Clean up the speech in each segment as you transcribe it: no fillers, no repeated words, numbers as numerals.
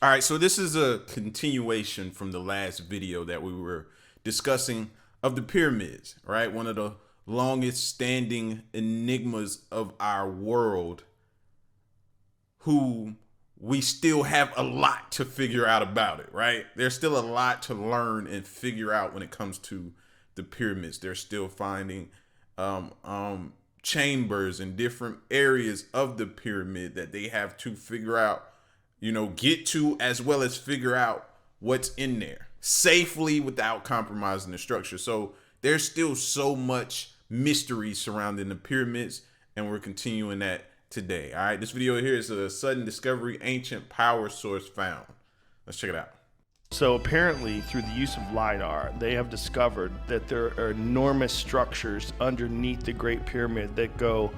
All right, so this is a continuation from the last video that we were discussing of the pyramids, right? One of the longest standing enigmas of our world, who we still have a lot to figure out about it, right? There's still a lot to learn and figure out when it comes to the pyramids. They're still finding chambers in different areas of the pyramid that they have to figure out, get to, as well as figure out what's in there safely without compromising the structure. So there's still so much mystery surrounding the pyramids, and we're continuing that today. All right, this video here is a sudden discovery, ancient power source found. Let's check it out. So apparently, through the use of LiDAR, they have discovered that there are enormous structures underneath the Great Pyramid that go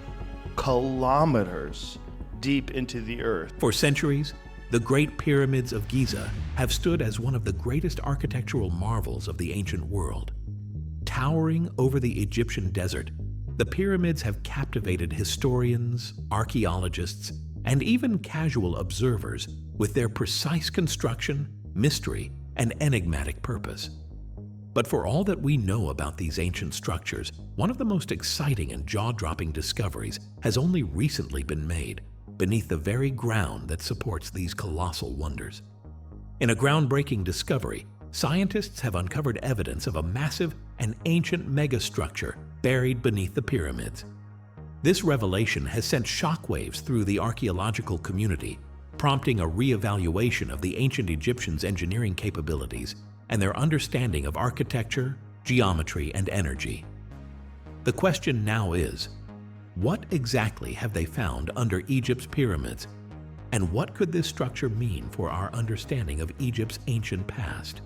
kilometers deep into the earth. For centuries, the Great Pyramids of Giza have stood as one of the greatest architectural marvels of the ancient world. Towering over the Egyptian desert, the pyramids have captivated historians, archaeologists, and even casual observers with their precise construction, mystery, and enigmatic purpose. But for all that we know about these ancient structures, one of the most exciting and jaw-dropping discoveries has only recently been made beneath the very ground that supports these colossal wonders. In a groundbreaking discovery, scientists have uncovered evidence of a massive and ancient megastructure buried beneath the pyramids. This revelation has sent shockwaves through the archaeological community, prompting a re-evaluation of the ancient Egyptians' engineering capabilities and their understanding of architecture, geometry, and energy. The question now is, what exactly have they found under Egypt's pyramids? And what could this structure mean for our understanding of Egypt's ancient past?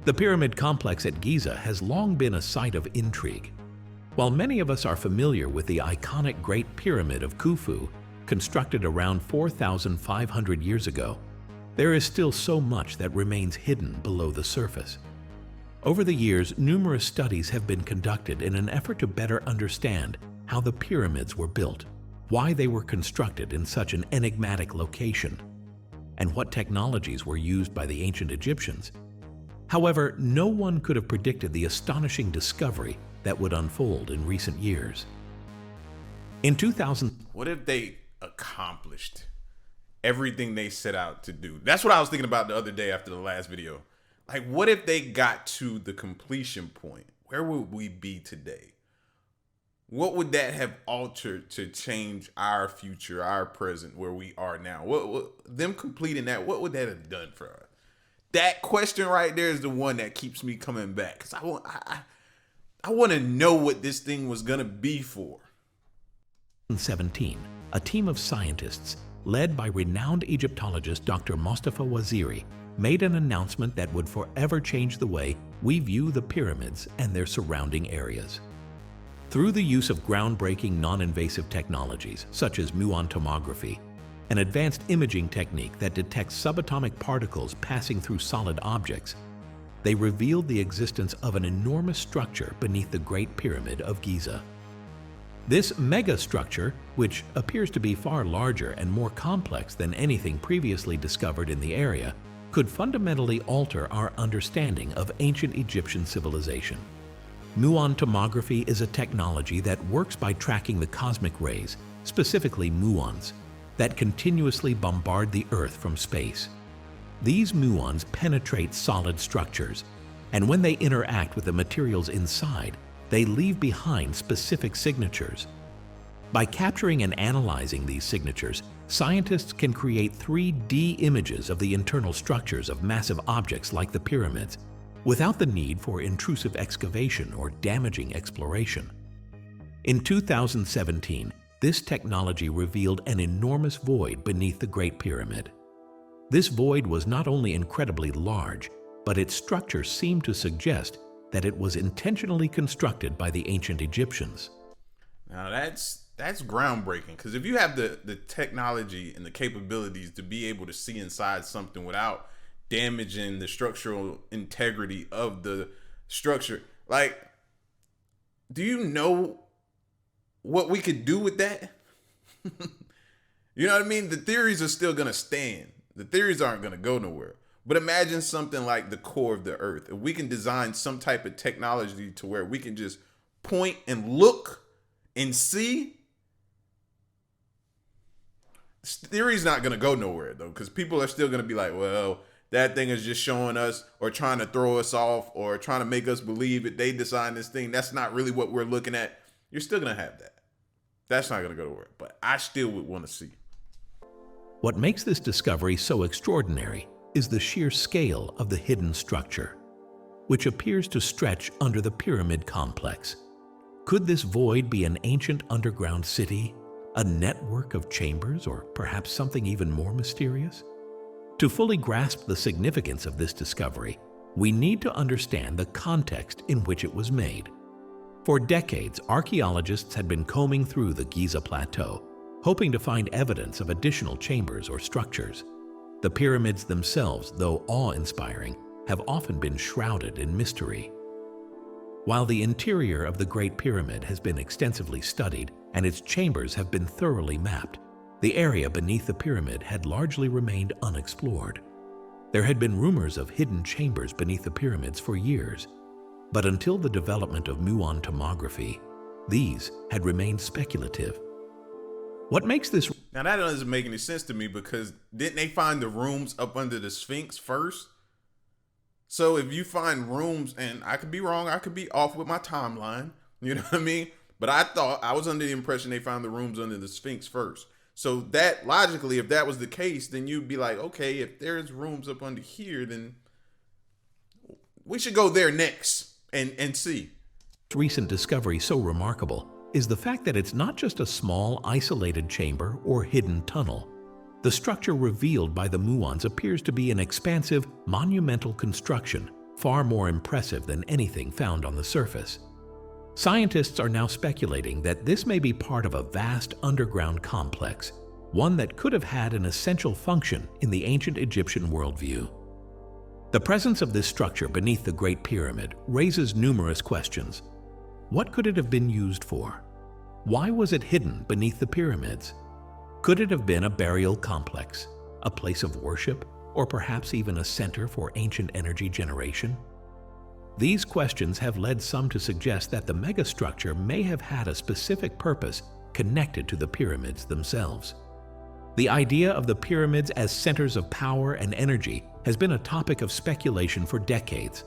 The pyramid complex at Giza has long been a site of intrigue. While many of us are familiar with the iconic Great Pyramid of Khufu, constructed around 4,500 years ago, there is still so much that remains hidden below the surface. Over the years, numerous studies have been conducted in an effort to better understand how the pyramids were built, why they were constructed in such an enigmatic location, and what technologies were used by the ancient Egyptians. However, no one could have predicted the astonishing discovery that would unfold in recent years. In 2000, What if they accomplished everything they set out to do? That's what I was thinking about the other day after the last video. Like, what if they got to the completion point? Where would we be today? What would that have altered to change our future, our present, where we are now? What them completing that, what would that have done for us? That question right there is the one that keeps me coming back, because I want to know what this thing was gonna be for. 2017, a team of scientists led by renowned Egyptologist Dr. Mostafa Waziri made an announcement that would forever change the way we view the pyramids and their surrounding areas. Through the use of groundbreaking non-invasive technologies such as muon tomography, an advanced imaging technique that detects subatomic particles passing through solid objects, they revealed the existence of an enormous structure beneath the Great Pyramid of Giza. This megastructure, which appears to be far larger and more complex than anything previously discovered in the area, could fundamentally alter our understanding of ancient Egyptian civilization. Muon tomography is a technology that works by tracking the cosmic rays, specifically muons, that continuously bombard the Earth from space. These muons penetrate solid structures, and when they interact with the materials inside, they leave behind specific signatures. By capturing and analyzing these signatures, scientists can create 3D images of the internal structures of massive objects like the pyramids, without the need for intrusive excavation or damaging exploration. In 2017, this technology revealed an enormous void beneath the Great Pyramid. This void was not only incredibly large, but its structure seemed to suggest that it was intentionally constructed by the ancient Egyptians. Now that's groundbreaking, because if you have the technology and the capabilities to be able to see inside something without damaging the structural integrity of the structure, like, do you know what we could do with that? You know what I mean? The theories are still gonna stand. The theories aren't going to go nowhere. But imagine something like the core of the earth. If we can design some type of technology to where we can just point and look and see, theory's not going to go nowhere though, because people are still going to be like, well, that thing is just showing us or trying to throw us off or trying to make us believe that they designed this thing. That's not really what we're looking at. You're still going to have that. That's not going to go nowhere, but I still would want to see. What makes this discovery so extraordinary is the sheer scale of the hidden structure, which appears to stretch under the pyramid complex. Could this void be an ancient underground city, a network of chambers, or perhaps something even more mysterious? To fully grasp the significance of this discovery, we need to understand the context in which it was made. For decades, archaeologists had been combing through the Giza Plateau, hoping to find evidence of additional chambers or structures. The pyramids themselves, though awe-inspiring, have often been shrouded in mystery. While the interior of the Great Pyramid has been extensively studied and its chambers have been thoroughly mapped, the area beneath the pyramid had largely remained unexplored. There had been rumors of hidden chambers beneath the pyramids for years, but until the development of muon tomography, these had remained speculative. What makes this... Now that doesn't make any sense to me, because didn't they find the rooms up under the Sphinx first? So if you find rooms, and I could be wrong, I could be off with my timeline, you know what I mean? But I was under the impression they found the rooms under the Sphinx first. So that, logically, if that was the case, then you'd be like, okay, if there's rooms up under here, then we should go there next and see. Recent discovery so remarkable is the fact that it's not just a small, isolated chamber or hidden tunnel. The structure revealed by the muons appears to be an expansive, monumental construction, far more impressive than anything found on the surface. Scientists are now speculating that this may be part of a vast underground complex, one that could have had an essential function in the ancient Egyptian worldview. The presence of this structure beneath the Great Pyramid raises numerous questions. What could it have been used for? Why was it hidden beneath the pyramids? Could it have been a burial complex, a place of worship, or perhaps even a center for ancient energy generation? These questions have led some to suggest that the megastructure may have had a specific purpose connected to the pyramids themselves. The idea of the pyramids as centers of power and energy has been a topic of speculation for decades.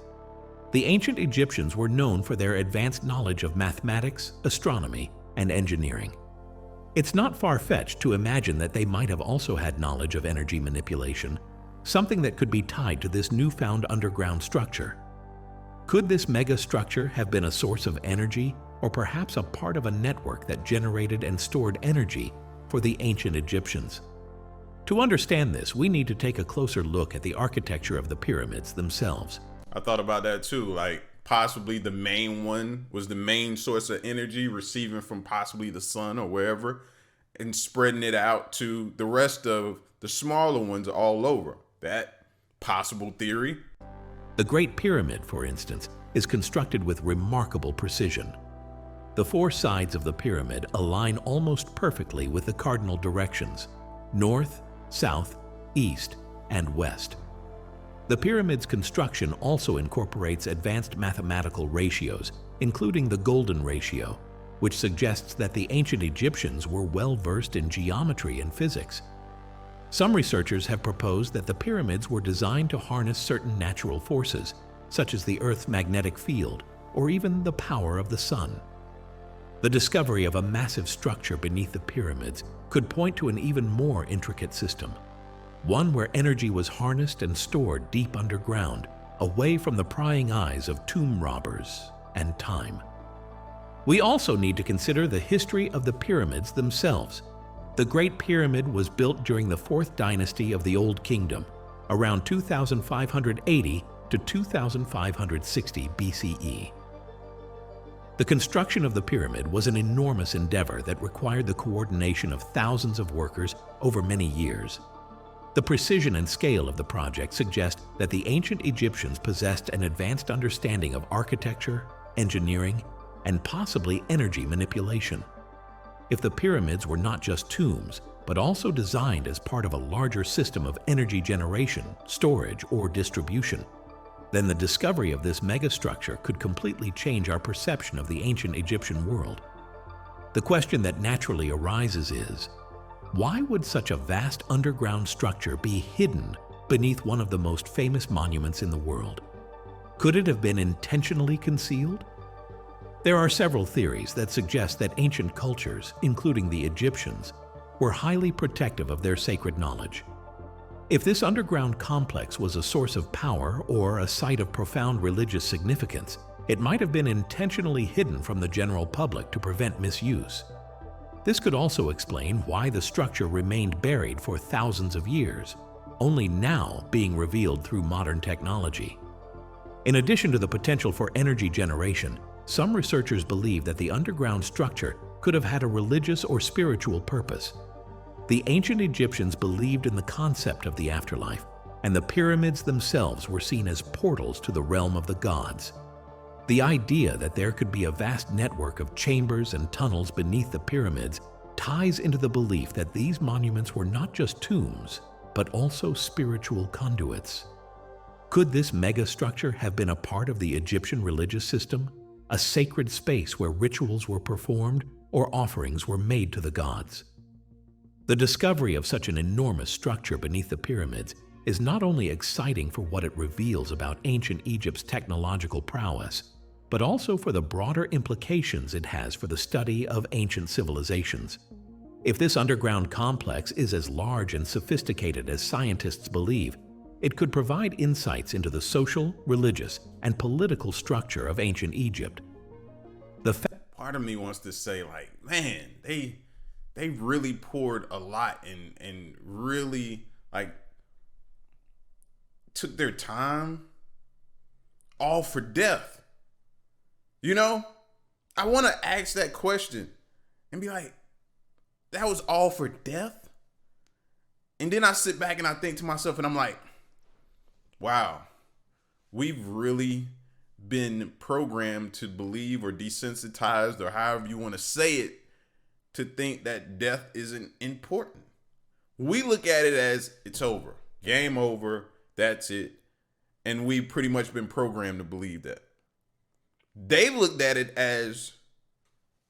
The ancient Egyptians were known for their advanced knowledge of mathematics, astronomy, and engineering. It's not far-fetched to imagine that they might have also had knowledge of energy manipulation, something that could be tied to this newfound underground structure. Could this megastructure have been a source of energy, or perhaps a part of a network that generated and stored energy for the ancient Egyptians? To understand this, we need to take a closer look at the architecture of the pyramids themselves. I thought about that too, like possibly the main one was the main source of energy, receiving from possibly the sun or wherever, and spreading it out to the rest of the smaller ones all over. That possible theory. The Great Pyramid, for instance, is constructed with remarkable precision. The four sides of the pyramid align almost perfectly with the cardinal directions: north, south, east, and west. The pyramid's construction also incorporates advanced mathematical ratios, including the golden ratio, which suggests that the ancient Egyptians were well versed in geometry and physics. Some researchers have proposed that the pyramids were designed to harness certain natural forces, such as the Earth's magnetic field or even the power of the sun. The discovery of a massive structure beneath the pyramids could point to an even more intricate system, one where energy was harnessed and stored deep underground, away from the prying eyes of tomb robbers and time. We also need to consider the history of the pyramids themselves. The Great Pyramid was built during the 4th dynasty of the Old Kingdom, around 2580 to 2560 BCE. The construction of the pyramid was an enormous endeavor that required the coordination of thousands of workers over many years. The precision and scale of the project suggest that the ancient Egyptians possessed an advanced understanding of architecture, engineering, and possibly energy manipulation. If the pyramids were not just tombs, but also designed as part of a larger system of energy generation, storage, or distribution, then the discovery of this megastructure could completely change our perception of the ancient Egyptian world. The question that naturally arises is, why would such a vast underground structure be hidden beneath one of the most famous monuments in the world? Could it have been intentionally concealed? There are several theories that suggest that ancient cultures, including the Egyptians, were highly protective of their sacred knowledge. If this underground complex was a source of power or a site of profound religious significance, it might have been intentionally hidden from the general public to prevent misuse. This could also explain why the structure remained buried for thousands of years, only now being revealed through modern technology. In addition to the potential for energy generation, some researchers believe that the underground structure could have had a religious or spiritual purpose. The ancient Egyptians believed in the concept of the afterlife, and the pyramids themselves were seen as portals to the realm of the gods. The idea that there could be a vast network of chambers and tunnels beneath the pyramids ties into the belief that these monuments were not just tombs, but also spiritual conduits. Could this megastructure have been a part of the Egyptian religious system, a sacred space where rituals were performed or offerings were made to the gods? The discovery of such an enormous structure beneath the pyramids is not only exciting for what it reveals about ancient Egypt's technological prowess, but also for the broader implications it has for the study of ancient civilizations. If this underground complex is as large and sophisticated as scientists believe, it could provide insights into the social, religious, and political structure of ancient Egypt. Part of me wants to say, like, man, they really poured a lot and really, like, took their time, all for death. You know, I want to ask that question and be like, that was all for death? And then I sit back and I think to myself and I'm like, wow, we've really been programmed to believe or desensitized or however you want to say it, to think that death isn't important. We look at it as it's over, game over, that's it. And we've pretty much been programmed to believe that. They looked at it as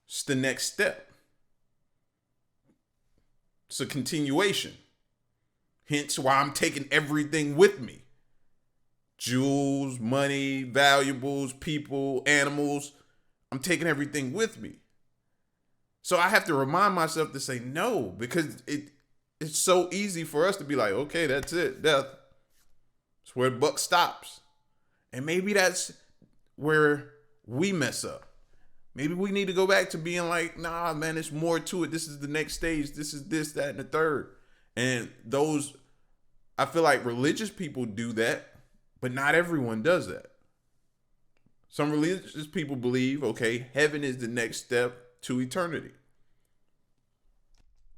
it's the next step. It's a continuation. Hence why I'm taking everything with me. Jewels, money, valuables, people, animals. I'm taking everything with me. So I have to remind myself to say no, because it's so easy for us to be like, okay, that's it, death. It's where the buck stops. And maybe that's where we mess up. Maybe we need to go back to being like, nah, man, there's more to it. This is the next stage. This is this, that, and the third. And those, I feel like religious people do that, but not everyone does that. Some religious people believe, okay, heaven is the next step to eternity.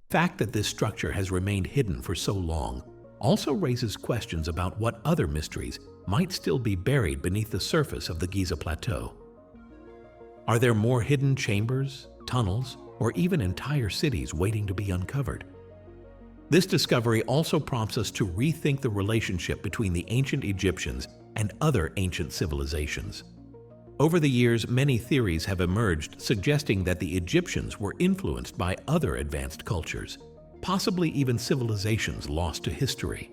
The fact that this structure has remained hidden for so long also raises questions about what other mysteries might still be buried beneath the surface of the Giza Plateau. Are there more hidden chambers, tunnels, or even entire cities waiting to be uncovered? This discovery also prompts us to rethink the relationship between the ancient Egyptians and other ancient civilizations. Over the years, many theories have emerged suggesting that the Egyptians were influenced by other advanced cultures, possibly even civilizations lost to history.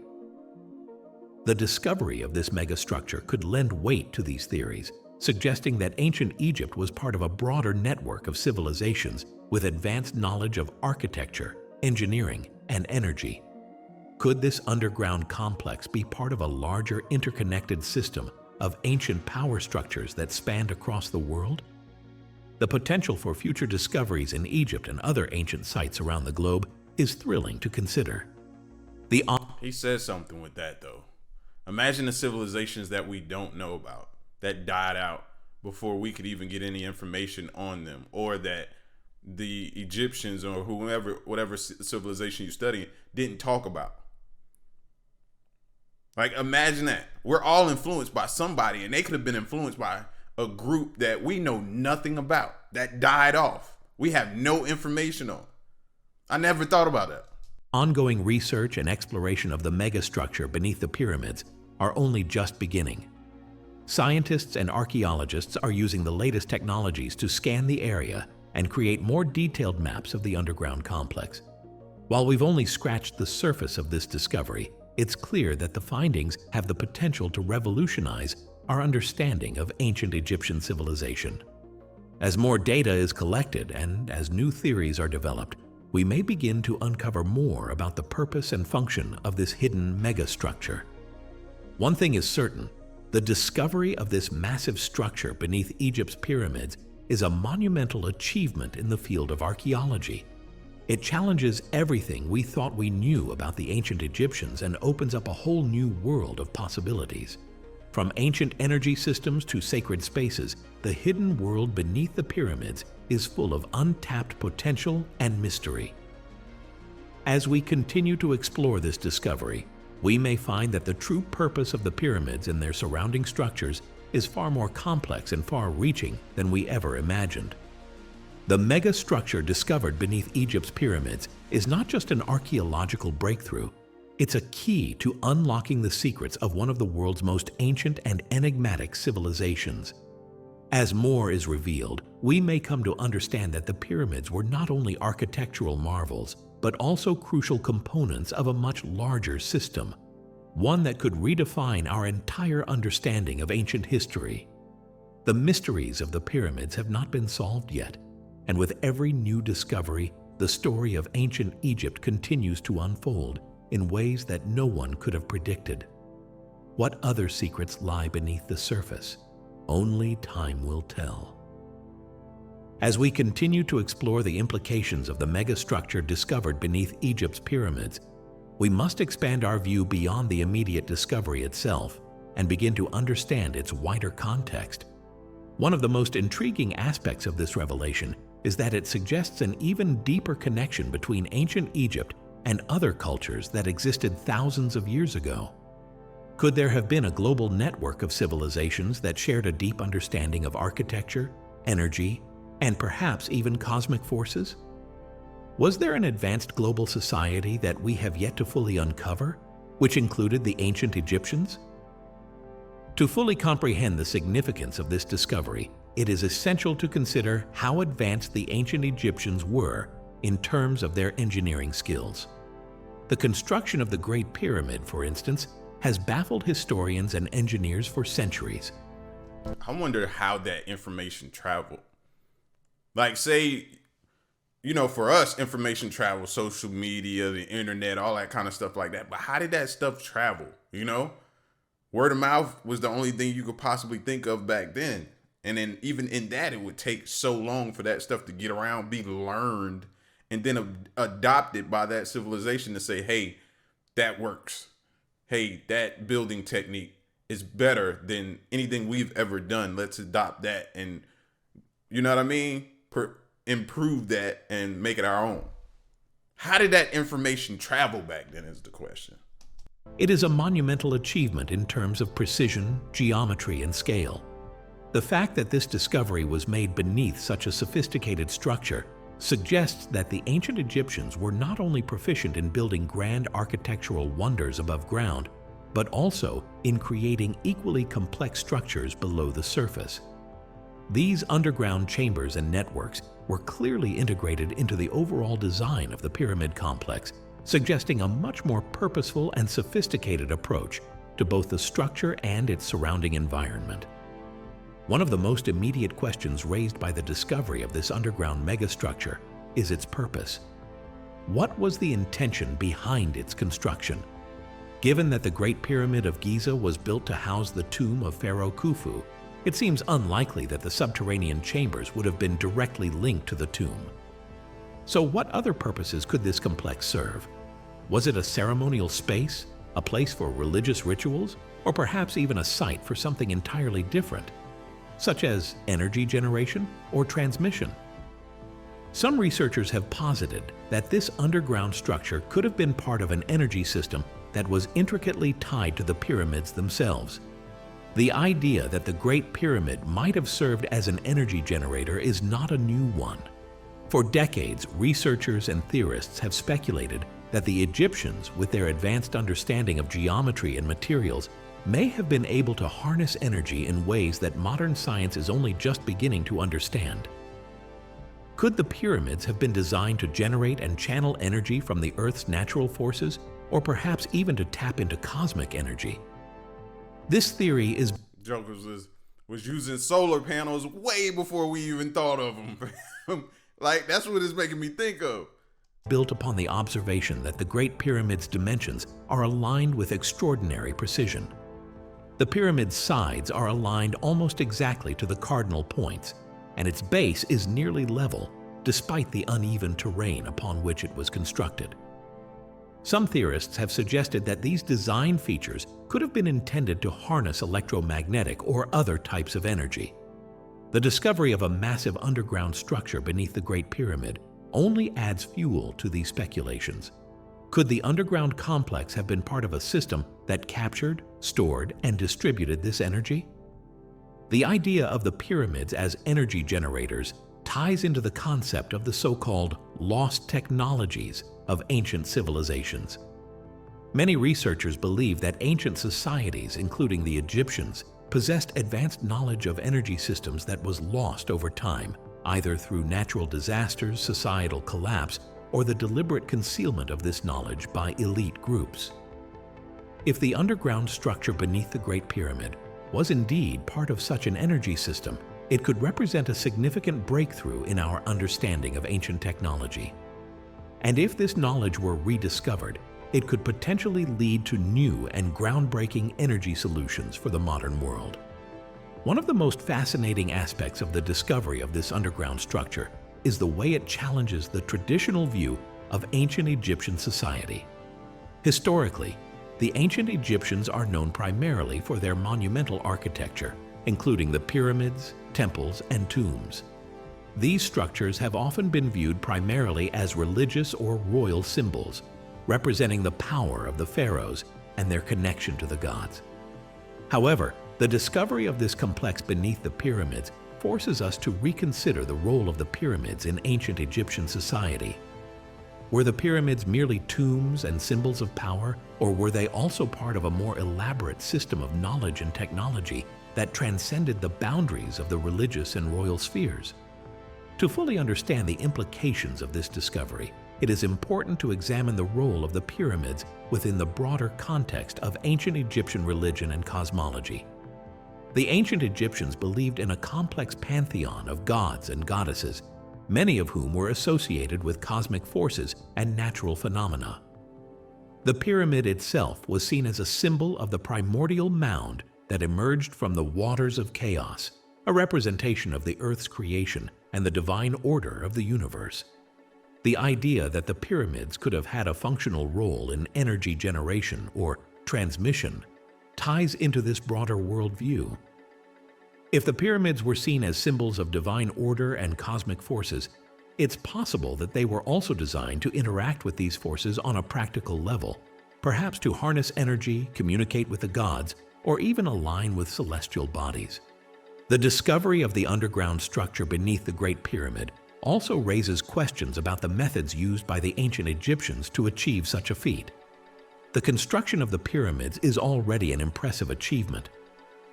The discovery of this megastructure could lend weight to these theories, suggesting that ancient Egypt was part of a broader network of civilizations with advanced knowledge of architecture, engineering, and energy. Could this underground complex be part of a larger interconnected system of ancient power structures that spanned across the world? The potential for future discoveries in Egypt and other ancient sites around the globe is thrilling to consider. He says something with that, though. Imagine the civilizations that we don't know about, that died out before we could even get any information on them, or that the Egyptians or whoever, whatever civilization you study, didn't talk about. Like, imagine that. We're all influenced by somebody, and they could have been influenced by a group that we know nothing about, that died off. We have no information on. I never thought about that. ongoing research and exploration of the megastructure beneath the pyramids are only just beginning. Scientists and archaeologists are using the latest technologies to scan the area and create more detailed maps of the underground complex. While we've only scratched the surface of this discovery, it's clear that the findings have the potential to revolutionize our understanding of ancient Egyptian civilization. As more data is collected and as new theories are developed, we may begin to uncover more about the purpose and function of this hidden megastructure. One thing is certain: the discovery of this massive structure beneath Egypt's pyramids is a monumental achievement in the field of archaeology. It challenges everything we thought we knew about the ancient Egyptians and opens up a whole new world of possibilities. From ancient energy systems to sacred spaces, the hidden world beneath the pyramids is full of untapped potential and mystery. As we continue to explore this discovery, we may find that the true purpose of the pyramids and their surrounding structures is far more complex and far-reaching than we ever imagined. The megastructure discovered beneath Egypt's pyramids is not just an archaeological breakthrough. It's a key to unlocking the secrets of one of the world's most ancient and enigmatic civilizations. As more is revealed, we may come to understand that the pyramids were not only architectural marvels, but also crucial components of a much larger system, one that could redefine our entire understanding of ancient history. The mysteries of the pyramids have not been solved yet, and with every new discovery, the story of ancient Egypt continues to unfold in ways that no one could have predicted. What other secrets lie beneath the surface? Only time will tell. As we continue to explore the implications of the megastructure discovered beneath Egypt's pyramids, we must expand our view beyond the immediate discovery itself and begin to understand its wider context. One of the most intriguing aspects of this revelation is that it suggests an even deeper connection between ancient Egypt and other cultures that existed thousands of years ago. Could there have been a global network of civilizations that shared a deep understanding of architecture, energy, and perhaps even cosmic forces? Was there an advanced global society that we have yet to fully uncover, which included the ancient Egyptians? To fully comprehend the significance of this discovery, it is essential to consider how advanced the ancient Egyptians were in terms of their engineering skills. The construction of the Great Pyramid, for instance, has baffled historians and engineers for centuries. I wonder how that information traveled. Like, say, for us, information travels, social media, the internet, all that kind of stuff like that. But how did that stuff travel? Word of mouth was the only thing you could possibly think of back then. And then even in that, it would take so long for that stuff to get around, be learned, and then adopted by that civilization to say, hey, that works. Hey, that building technique is better than anything we've ever done. Let's adopt that and, you know what I mean? Improve that and make it our own. How did that information travel back then is the question. It is a monumental achievement in terms of precision, geometry, and scale. The fact that this discovery was made beneath such a sophisticated structure suggests that the ancient Egyptians were not only proficient in building grand architectural wonders above ground, but also in creating equally complex structures below the surface. These underground chambers and networks were clearly integrated into the overall design of the pyramid complex, suggesting a much more purposeful and sophisticated approach to both the structure and its surrounding environment. One of the most immediate questions raised by the discovery of this underground megastructure is its purpose. What was the intention behind its construction? Given that the Great Pyramid of Giza was built to house the tomb of Pharaoh Khufu, it seems unlikely that the subterranean chambers would have been directly linked to the tomb. So what other purposes could this complex serve? Was it a ceremonial space, a place for religious rituals, or perhaps even a site for something entirely different, such as energy generation or transmission? Some researchers have posited that this underground structure could have been part of an energy system that was intricately tied to the pyramids themselves. The idea that the Great Pyramid might have served as an energy generator is not a new one. For decades, researchers and theorists have speculated that the Egyptians, with their advanced understanding of geometry and materials, may have been able to harness energy in ways that modern science is only just beginning to understand. Could the pyramids have been designed to generate and channel energy from the Earth's natural forces, or perhaps even to tap into cosmic energy? This theory is Jokers was using solar panels way before we even thought of them. Like, that's what it's making me think of. built upon the observation that the Great Pyramid's dimensions are aligned with extraordinary precision. The pyramid's sides are aligned almost exactly to the cardinal points, and its base is nearly level, despite the uneven terrain upon which it was constructed. Some theorists have suggested that these design features could have been intended to harness electromagnetic or other types of energy. The discovery of a massive underground structure beneath the Great Pyramid only adds fuel to these speculations. Could the underground complex have been part of a system that captured, stored, and distributed this energy? The idea of the pyramids as energy generators ties into the concept of the so-called lost technologies of ancient civilizations. Many researchers believe that ancient societies, including the Egyptians, possessed advanced knowledge of energy systems that was lost over time, either through natural disasters, societal collapse, or the deliberate concealment of this knowledge by elite groups. If the underground structure beneath the Great Pyramid was indeed part of such an energy system, it could represent a significant breakthrough in our understanding of ancient technology. And if this knowledge were rediscovered, it could potentially lead to new and groundbreaking energy solutions for the modern world. One of the most fascinating aspects of the discovery of this underground structure is the way it challenges the traditional view of ancient Egyptian society. Historically, the ancient Egyptians are known primarily for their monumental architecture, including the pyramids, temples, and tombs. These structures have often been viewed primarily as religious or royal symbols, representing the power of the pharaohs and their connection to the gods. However, the discovery of this complex beneath the pyramids forces us to reconsider the role of the pyramids in ancient Egyptian society. Were the pyramids merely tombs and symbols of power, or were they also part of a more elaborate system of knowledge and technology that transcended the boundaries of the religious and royal spheres? To fully understand the implications of this discovery, it is important to examine the role of the pyramids within the broader context of ancient Egyptian religion and cosmology. The ancient Egyptians believed in a complex pantheon of gods and goddesses, many of whom were associated with cosmic forces and natural phenomena. The pyramid itself was seen as a symbol of the primordial mound that emerged from the waters of chaos, a representation of the Earth's creation and the divine order of the universe. The idea that the pyramids could have had a functional role in energy generation or transmission ties into this broader worldview. If the pyramids were seen as symbols of divine order and cosmic forces, it's possible that they were also designed to interact with these forces on a practical level, perhaps to harness energy, communicate with the gods, or even align with celestial bodies. The discovery of the underground structure beneath the Great Pyramid also raises questions about the methods used by the ancient Egyptians to achieve such a feat. The construction of the pyramids is already an impressive achievement,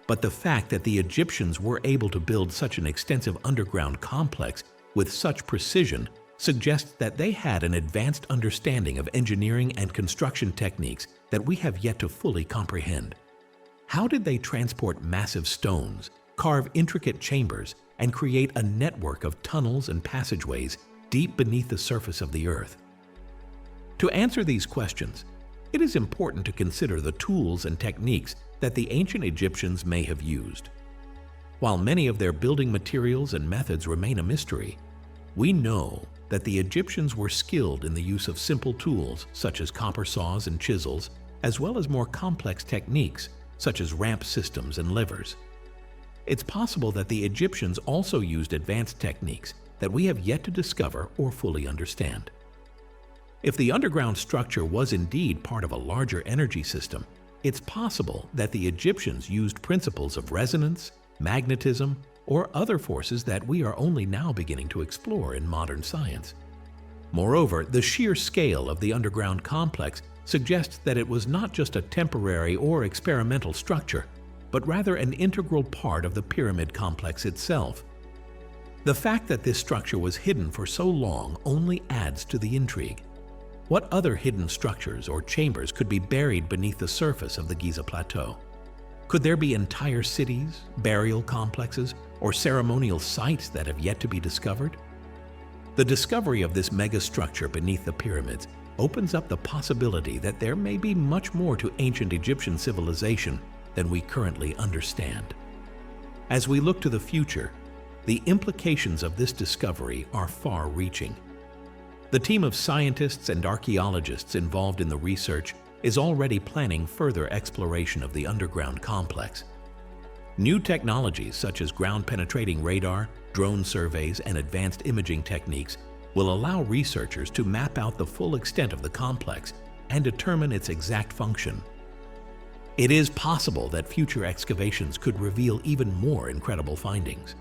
but the fact that the Egyptians were able to build such an extensive underground complex with such precision suggests that they had an advanced understanding of engineering and construction techniques that we have yet to fully comprehend. How did they transport massive stones, carve intricate chambers, and create a network of tunnels and passageways deep beneath the surface of the earth? To answer these questions, it is important to consider the tools and techniques that the ancient Egyptians may have used. While many of their building materials and methods remain a mystery, we know that the Egyptians were skilled in the use of simple tools such as copper saws and chisels, as well as more complex techniques such as ramp systems and levers. It's possible that the Egyptians also used advanced techniques that we have yet to discover or fully understand. If the underground structure was indeed part of a larger energy system, it's possible that the Egyptians used principles of resonance, magnetism, or other forces that we are only now beginning to explore in modern science. Moreover, the sheer scale of the underground complex suggests that it was not just a temporary or experimental structure, but rather an integral part of the pyramid complex itself. The fact that this structure was hidden for so long only adds to the intrigue. What other hidden structures or chambers could be buried beneath the surface of the Giza Plateau? Could there be entire cities, burial complexes, or ceremonial sites that have yet to be discovered? The discovery of this megastructure beneath the pyramids opens up the possibility that there may be much more to ancient Egyptian civilization than we currently understand. As we look to the future, the implications of this discovery are far-reaching. The team of scientists and archaeologists involved in the research is already planning further exploration of the underground complex. New technologies such as ground-penetrating radar, drone surveys, and advanced imaging techniques will allow researchers to map out the full extent of the complex and determine its exact function. It is possible that future excavations could reveal even more incredible findings.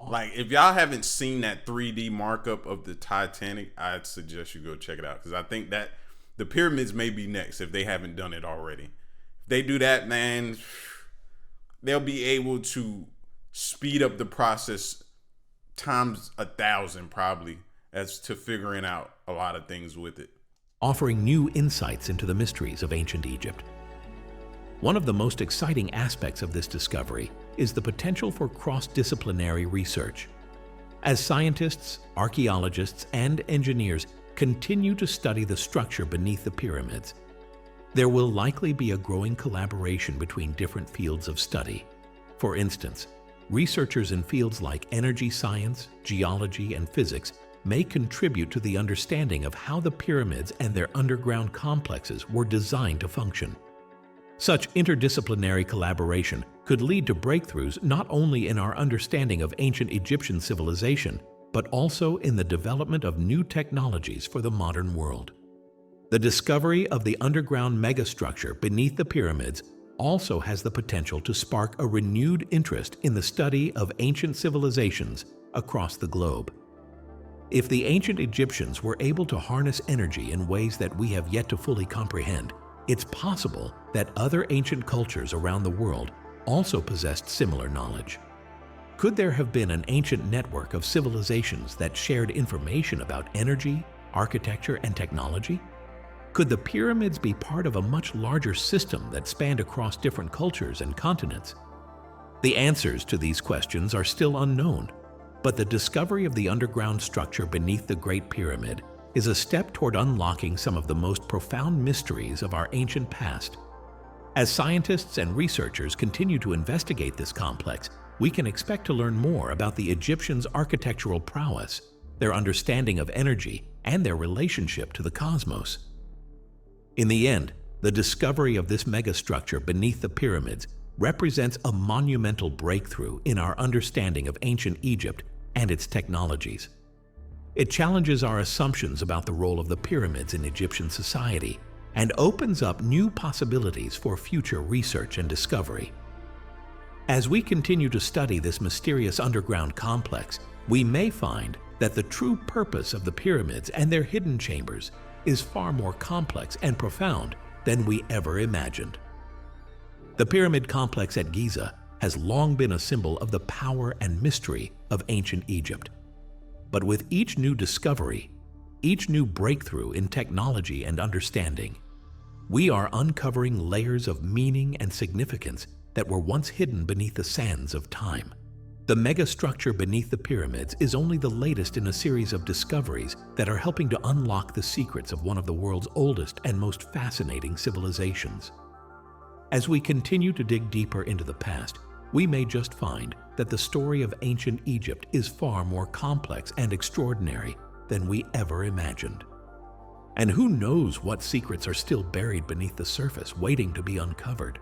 Like, if y'all haven't seen that 3D markup of the Titanic, I'd suggest you go check it out, because I think that the pyramids may be next if they haven't done it already. If they do that, man, they'll be able to speed up the process times 1,000 probably as to figuring out a lot of things with it. Offering new insights into the mysteries of ancient Egypt. One of the most exciting aspects of this discovery is the potential for cross-disciplinary research. As scientists, archaeologists, and engineers continue to study the structure beneath the pyramids, there will likely be a growing collaboration between different fields of study. For instance, researchers in fields like energy science, geology, and physics may contribute to the understanding of how the pyramids and their underground complexes were designed to function. Such interdisciplinary collaboration could lead to breakthroughs not only in our understanding of ancient Egyptian civilization, but also in the development of new technologies for the modern world. The discovery of the underground megastructure beneath the pyramids also has the potential to spark a renewed interest in the study of ancient civilizations across the globe. If the ancient Egyptians were able to harness energy in ways that we have yet to fully comprehend, it's possible that other ancient cultures around the world also possessed similar knowledge. Could there have been an ancient network of civilizations that shared information about energy, architecture, and technology? Could the pyramids be part of a much larger system that spanned across different cultures and continents? The answers to these questions are still unknown, but the discovery of the underground structure beneath the Great Pyramid is a step toward unlocking some of the most profound mysteries of our ancient past. As scientists and researchers continue to investigate this complex, we can expect to learn more about the Egyptians' architectural prowess, their understanding of energy, and their relationship to the cosmos. In the end, the discovery of this megastructure beneath the pyramids represents a monumental breakthrough in our understanding of ancient Egypt and its technologies. It challenges our assumptions about the role of the pyramids in Egyptian society and opens up new possibilities for future research and discovery. As we continue to study this mysterious underground complex, we may find that the true purpose of the pyramids and their hidden chambers is far more complex and profound than we ever imagined. The pyramid complex at Giza has long been a symbol of the power and mystery of ancient Egypt. But with each new discovery, each new breakthrough in technology and understanding, we are uncovering layers of meaning and significance that were once hidden beneath the sands of time. The megastructure beneath the pyramids is only the latest in a series of discoveries that are helping to unlock the secrets of one of the world's oldest and most fascinating civilizations. As we continue to dig deeper into the past, we may just find that the story of ancient Egypt is far more complex and extraordinary than we ever imagined. And who knows what secrets are still buried beneath the surface waiting to be uncovered?